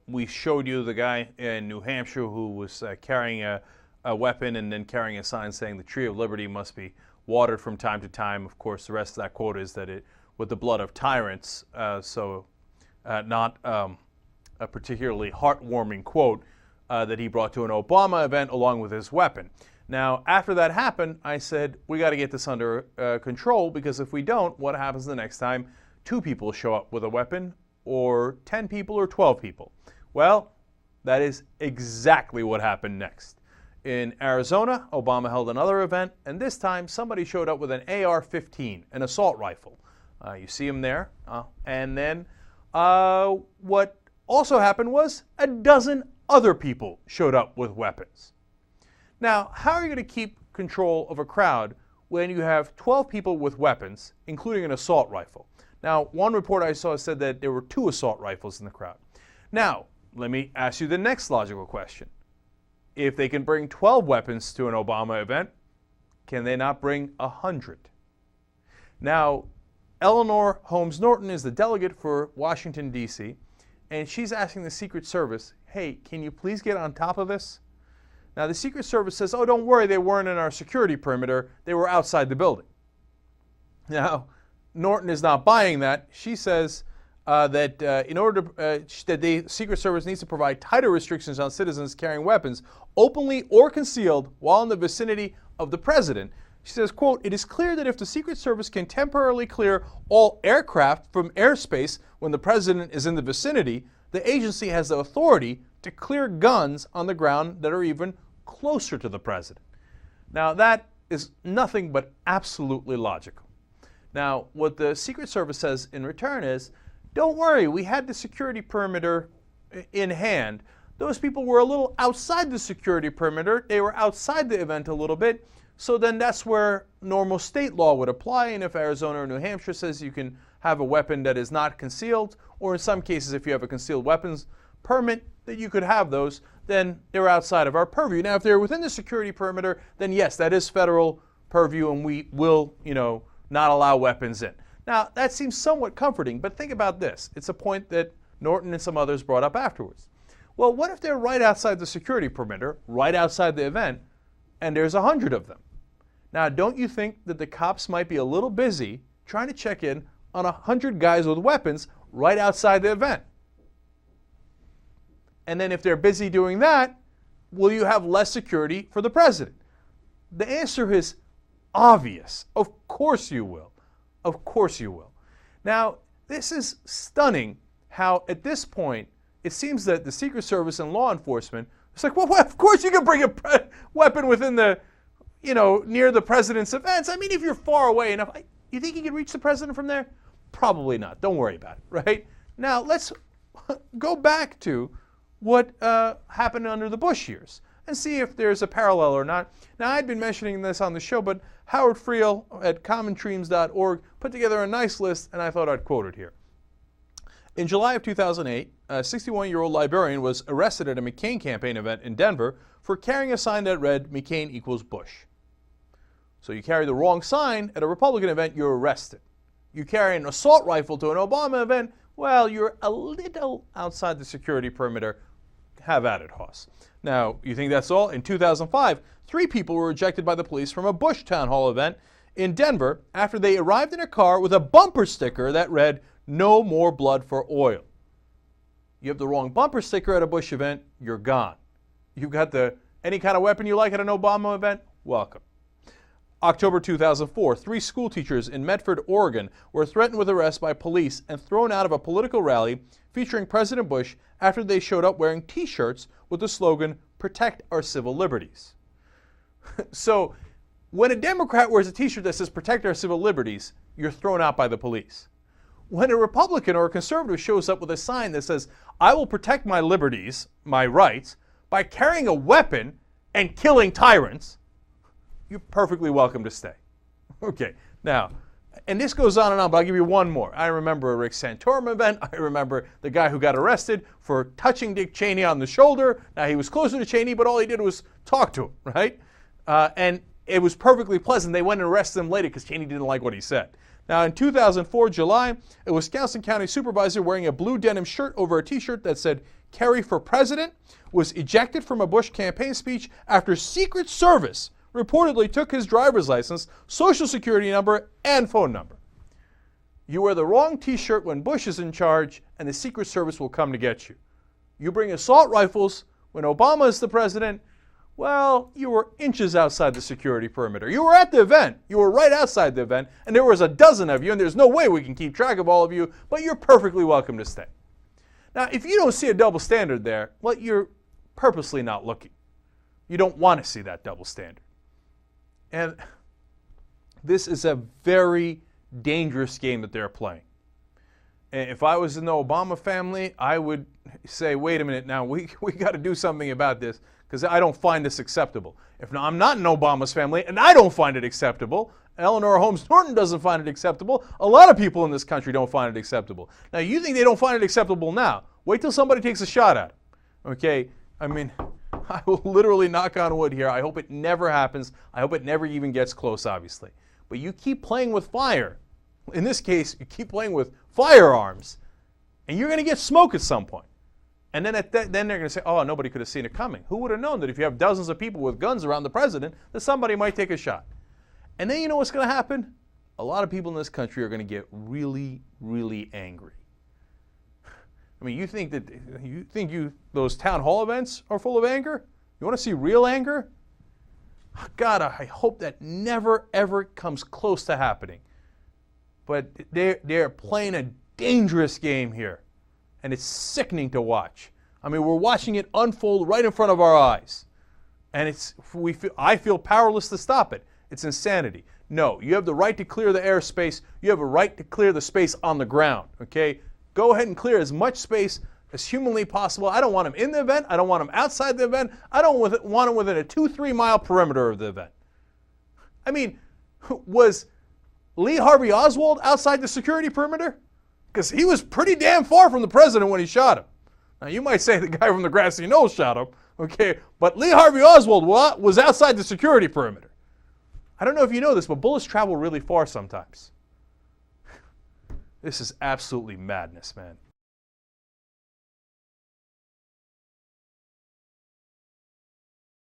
we showed you the guy in New Hampshire who was carrying a weapon and then carrying a sign saying the tree of liberty must be watered from time to time. Of course, the rest of that quote is that it with the blood of tyrants, not a particularly heartwarming quote that he brought to an Obama event along with his weapon. Now, after that happened, I said, we got to get this under control, because if we don't, what happens the next time 2 people show up with a weapon, or 10 people, or 12 people? Well, that is exactly what happened next. In Arizona, Obama held another event, and this time somebody showed up with an AR-15, an assault rifle. You see him there. And then what also happened was a dozen other people showed up with weapons. Now, how are you going to keep control of a crowd when you have 12 people with weapons, including an assault rifle? Now, one report I saw said that there were 2 assault rifles in the crowd. Now, let me ask you the next logical question. If they can bring 12 weapons to an Obama event, can they not bring 100? Now, Eleanor Holmes Norton is the delegate for Washington, D.C., and she's asking the Secret Service, hey, can you please get on top of this? Now, the Secret Service says, oh, don't worry, they weren't in our security perimeter, they were outside the building. Now, Norton is not buying that. She says that in order to, that the Secret Service needs to provide tighter restrictions on citizens carrying weapons, openly or concealed, while in the vicinity of the president. She says, quote, it is clear that if the Secret Service can temporarily clear all aircraft from airspace when the president is in the vicinity, the agency has the authority to clear guns on the ground that are even closer to the president. Now, that is nothing but absolutely logical. Now, what the Secret Service says in return is, don't worry, we had the security perimeter in hand. Those people were a little outside the security perimeter. They were outside the event a little bit. So then that's where normal state law would apply. And if Arizona or New Hampshire says you can have a weapon that is not concealed, or in some cases if you have a concealed weapons permit that you could have those, then they're outside of our purview. Now, if they're within the security perimeter, then yes, that is federal purview, and we will, not allow weapons in. Now, that seems somewhat comforting, but think about this. It's a point that Norton and some others brought up afterwards. Well, what if they're right outside the security perimeter, right outside the event, and there's 100 of them? Now, don't you think that the cops might be a little busy trying to check in on 100 guys with weapons right outside the event? And then if they're busy doing that, will you have less security for the president? The answer is obvious. Of course you will. Of course you will. Now, this is stunning how at this point it seems that the Secret Service and law enforcement, it's like, well, of course you can bring a weapon within the, near the president's events. I mean, if you're far away enough, you think you can reach the president from there? Probably not. Don't worry about it, right? Now, let's go back to what happened under the Bush years and see if there's a parallel or not. Now, I'd been mentioning this on the show, but Howard Friel at commondreams.org put together a nice list, and I thought I'd quote it here. In July of 2008, a 61-year-old librarian was arrested at a McCain campaign event in Denver for carrying a sign that read, McCain equals Bush. So you carry the wrong sign at a Republican event, you're arrested. You carry an assault rifle to an Obama event, well, you're a little outside the security perimeter. Have at it, Hoss. Now, you think that's all? In 2005, 3 people were ejected by the police from a Bush town hall event in Denver after they arrived in a car with a bumper sticker that read, no more blood for oil. You have the wrong bumper sticker at a Bush event, you're gone. You've got any kind of weapon you like at an Obama event, welcome. October 2004, 3 school teachers in Medford, Oregon were threatened with arrest by police and thrown out of a political rally featuring President Bush after they showed up wearing T-shirts with the slogan, protect our civil liberties. So when a Democrat wears a T-shirt that says protect our civil liberties, you're thrown out by the police. When a Republican or a conservative shows up with a sign that says, I will protect my liberties, my rights, by carrying a weapon and killing tyrants, you're perfectly welcome to stay. Okay, now, and this goes on and on, but I'll give you one more. I remember a Rick Santorum event. I remember the guy who got arrested for touching Dick Cheney on the shoulder. Now, he was closer to Cheney, but all he did was talk to him, right? And it was perfectly pleasant. They went and arrested him later because Cheney didn't like what he said. Now, in 2004, July, a Wisconsin County supervisor wearing a blue denim shirt over a t-shirt that said, "Kerry for President," was ejected from a Bush campaign speech after Secret Service reportedly took his driver's license, social security number, and phone number. You wear the wrong t-shirt when Bush is in charge, and the Secret Service will come to get you. You bring assault rifles when Obama is the president, well, you were inches outside the security perimeter. You were at the event. You were right outside the event, and there was a dozen of you, and there's no way we can keep track of all of you, but you're perfectly welcome to stay. Now, if you don't see a double standard there, well, you're purposely not looking. You don't want to see that double standard. And this is a very dangerous game that they're playing. And if I was in the Obama family, I would say, wait a minute now, we got to do something about this, because I don't find this acceptable. If I'm not in Obama's family and I don't find it acceptable, Eleanor Holmes Norton doesn't find it acceptable, a lot of people in this country don't find it acceptable. Now, you think they don't find it acceptable now. Wait till somebody takes a shot at it. Okay? I mean, I will literally knock on wood here. I hope it never happens. I hope it never even gets close, obviously. But you keep playing with fire. In this case, you keep playing with firearms, and you're going to get smoke at some point. And then then they're going to say, oh, nobody could have seen it coming. Who would have known that if you have dozens of people with guns around the president, that somebody might take a shot? And then you know what's going to happen? A lot of people in this country are going to get really, really angry. I mean, you think those town hall events are full of anger? You want to see real anger? God, I hope that never, ever comes close to happening. But they're playing a dangerous game here. And it's sickening to watch. I mean, we're watching it unfold right in front of our eyes. And I feel powerless to stop it. It's insanity. No, you have the right to clear the airspace. You have a right to clear the space on the ground, okay? Go ahead and clear as much space as humanly possible. I don't want them in the event. I don't want them outside the event. I don't want them within a 2-3 mile perimeter of the event. I mean, was Lee Harvey Oswald outside the security perimeter? Because he was pretty damn far from the president when he shot him. Now, you might say the guy from the grassy knoll shot him, okay, but Lee Harvey Oswald was outside the security perimeter. I don't know if you know this, but bullets travel really far sometimes. This is absolutely madness, man.